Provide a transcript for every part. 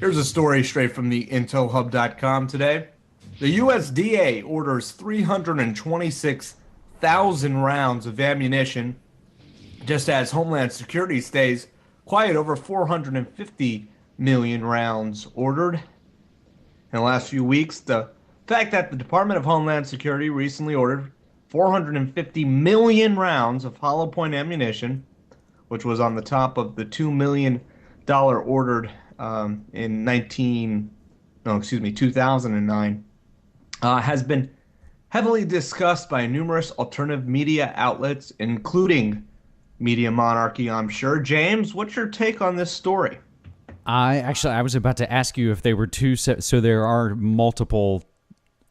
Here's a story straight from the intelhub.com today. The USDA orders 326,000 rounds of ammunition, just as Homeland Security stays quiet over 450 million rounds ordered. In the last few weeks, the fact that the Department of Homeland Security recently ordered 450 million rounds of hollow point ammunition, which was on the top of the $2 million ordered in 2009, has been heavily discussed by numerous alternative media outlets, including Media Monarchy, I'm sure. James, what's your take on this story? I was about to ask you if they were so there are multiple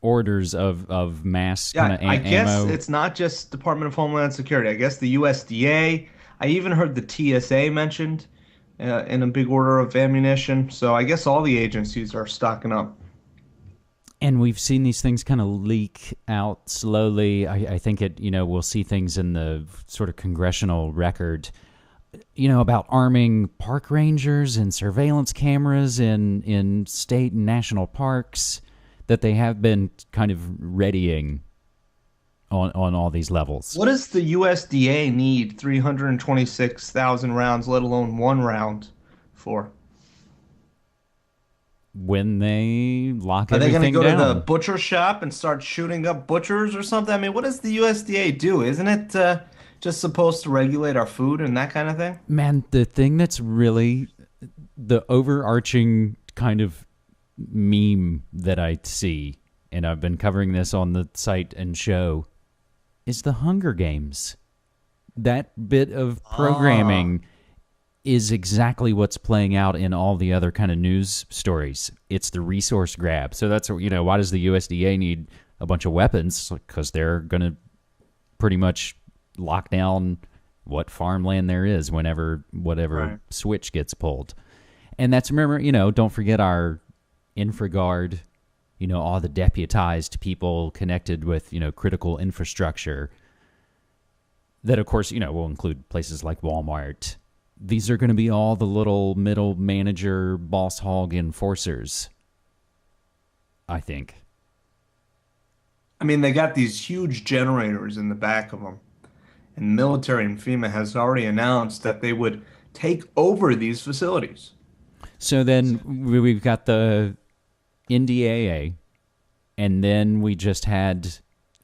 orders of mass kind of I guess ammo. it's not just Department of Homeland Security. I guess the USDA. I even heard the TSA mentioned in a big order of ammunition. So I guess all the agencies are stocking up. And we've seen these things kind of leak out slowly. I think we'll see things in the sort of congressional record, about arming park rangers and surveillance cameras in state and national parks, that they have been kind of readying on all these levels. What does the USDA need 326,000 rounds, let alone one round, for? When they lock Are they everything going to down. go to the butcher shop and start shooting up butchers or something? I mean, what does the USDA do? Isn't it just supposed to regulate our food and that kind of thing? Man, the thing that's really the overarching kind of meme that I see, and I've been covering this on the site and show, is the Hunger Games. That bit of programming is exactly what's playing out in all the other kind of news stories. It's the resource grab. So that's, why does the USDA need a bunch of weapons? Because they're going to pretty much lock down what farmland there is whatever switch gets pulled. And that's, remember, don't forget our InfraGard, all the deputized people connected with, critical infrastructure that, of course, will include places like Walmart. These are going to be all the little middle manager, boss hog enforcers, I think. I mean, they got these huge generators in the back of them. And the military and FEMA has already announced that they would take over these facilities. So then we've got the NDAA, and then we just had,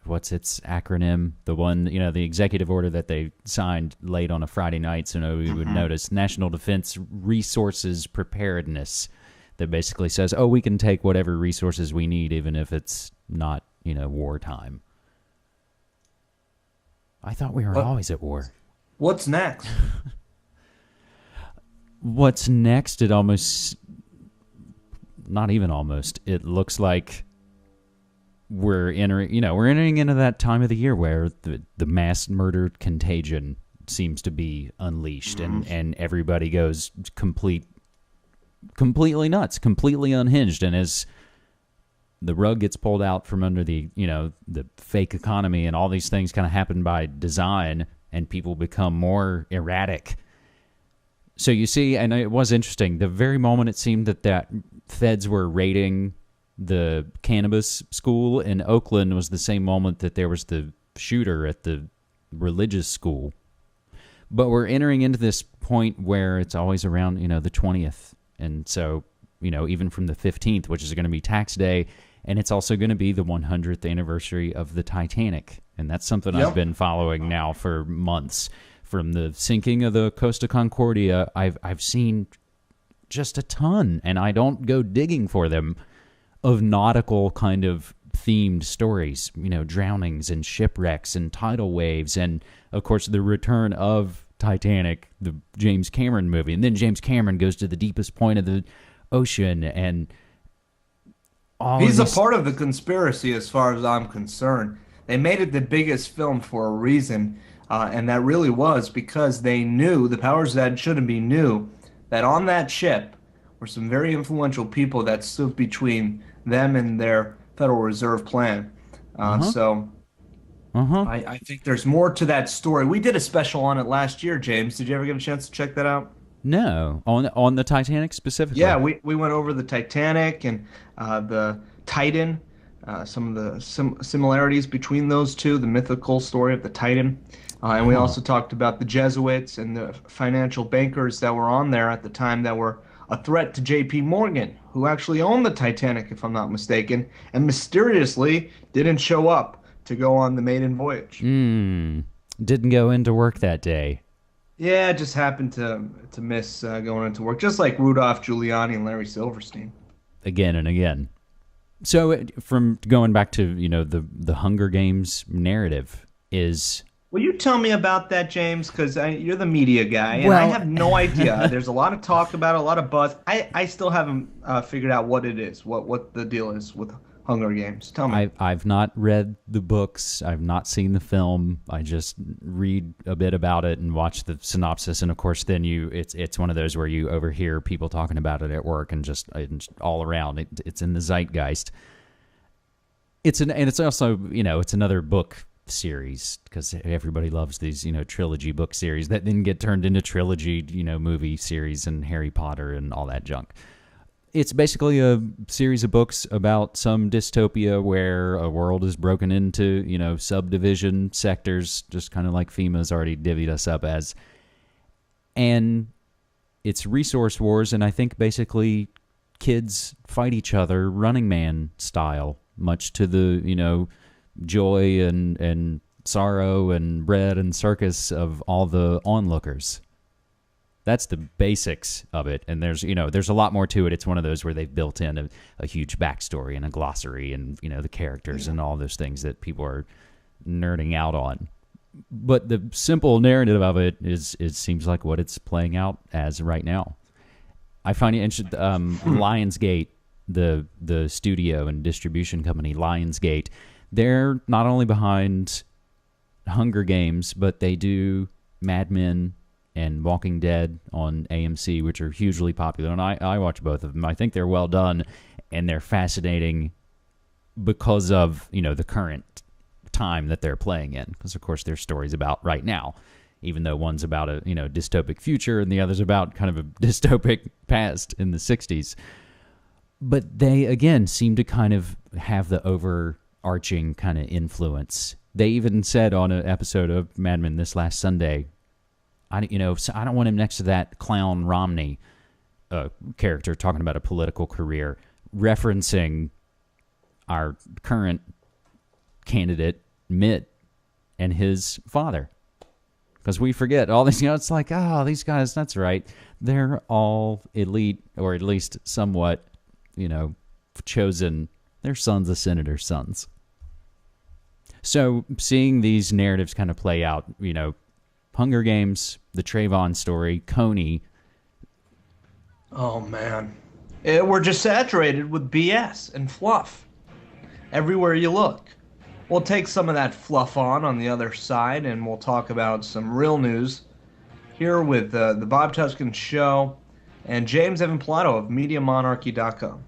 what's its acronym? The one, the executive order that they signed late on a Friday night, so nobody would notice. National Defense Resources Preparedness, that basically says, we can take whatever resources we need, even if it's not, wartime. I thought we were always at war. What's next? What's next? It almost, not even almost, it looks like we're entering into that time of the year where the mass murder contagion seems to be unleashed, and everybody goes completely nuts, completely unhinged, and as the rug gets pulled out from under the fake economy and all these things kind of happen by design, and people become more erratic. So you see, and it was interesting, the very moment it seemed that feds were raiding the cannabis school in Oakland was the same moment that there was the shooter at the religious school. But we're entering into this point where it's always around, the 20th. And so, even from the 15th, which is going to be tax day, and it's also going to be the 100th anniversary of the Titanic. And that's something I've been following now for months. From the sinking of the Costa Concordia, I've seen just a ton, and I don't go digging for them, of nautical kind of themed stories, drownings and shipwrecks and tidal waves, and of course the return of Titanic, the James Cameron movie, and then James Cameron goes to the deepest point of the ocean, and he's a part of the conspiracy as far as I'm concerned. They made it the biggest film for a reason, and that really was because they knew, the powers that shouldn't be knew, that on that ship were some very influential people that stood between them and their Federal Reserve plan. So I think there's more to that story. We did a special on it last year, James. Did you ever get a chance to check that out? No, on the Titanic specifically. Yeah, we went over the Titanic and the Titan, some of the similarities between those two, the mythical story of the Titan. And we Huh. also talked about the Jesuits and the financial bankers that were on there at the time that were a threat to J.P. Morgan, who actually owned the Titanic, if I'm not mistaken, and mysteriously didn't show up to go on the maiden voyage. Hmm. Didn't go into work that day. Yeah, just happened to miss going into work, just like Rudolph Giuliani and Larry Silverstein. Again and again. So from going back to the Hunger Games narrative is Will you tell me about that, James? Because you're the media guy, and I well, have no idea. There's a lot of talk about it, a lot of buzz. I still haven't figured out what it is, what the deal is with Hunger Games. Tell me. I've not read the books. I've not seen the film. I just read a bit about it and watch the synopsis. And of course, then it's one of those where you overhear people talking about it at work and just all around. It's in the zeitgeist. And it's also it's another book series because everybody loves these trilogy book series that then get turned into trilogy movie series and Harry Potter and all that junk. It's basically a series of books about some dystopia where a world is broken into, subdivision sectors, just kind of like FEMA's already divvied us up as. And it's resource wars, and I think basically kids fight each other Running Man style, much to the, joy and sorrow and bread and circus of all the onlookers. That's the basics of it, and there's a lot more to it. It's one of those where they've built in a huge backstory and a glossary and the characters and all those things that people are nerding out on. But the simple narrative of it seems like what it's playing out as right now. I find it interesting. Lionsgate, the studio and distribution company, Lionsgate, they're not only behind Hunger Games, but they do Mad Men and Walking Dead on AMC, which are hugely popular. And I watch both of them. I think they're well done, and they're fascinating because of, the current time that they're playing in. Because, of course, there's stories about right now, even though one's about a, dystopic future and the other's about kind of a dystopic past in the 60s. But they, again, seem to kind of have the overarching kind of influence. They even said on an episode of Mad Men this last Sunday, I don't want him next to that clown Romney character talking about a political career, referencing our current candidate, Mitt, and his father. Because we forget all these, it's like, these guys, that's right. They're all elite, or at least somewhat, chosen. They're sons of senators' sons. So seeing these narratives kind of play out, Hunger Games, the Trayvon story, Coney. Oh man, we're just saturated with BS and fluff everywhere you look. We'll take some of that fluff on the other side, and we'll talk about some real news here with the Bob Tuskin Show and James Evan Pilato of MediaMonarchy.com.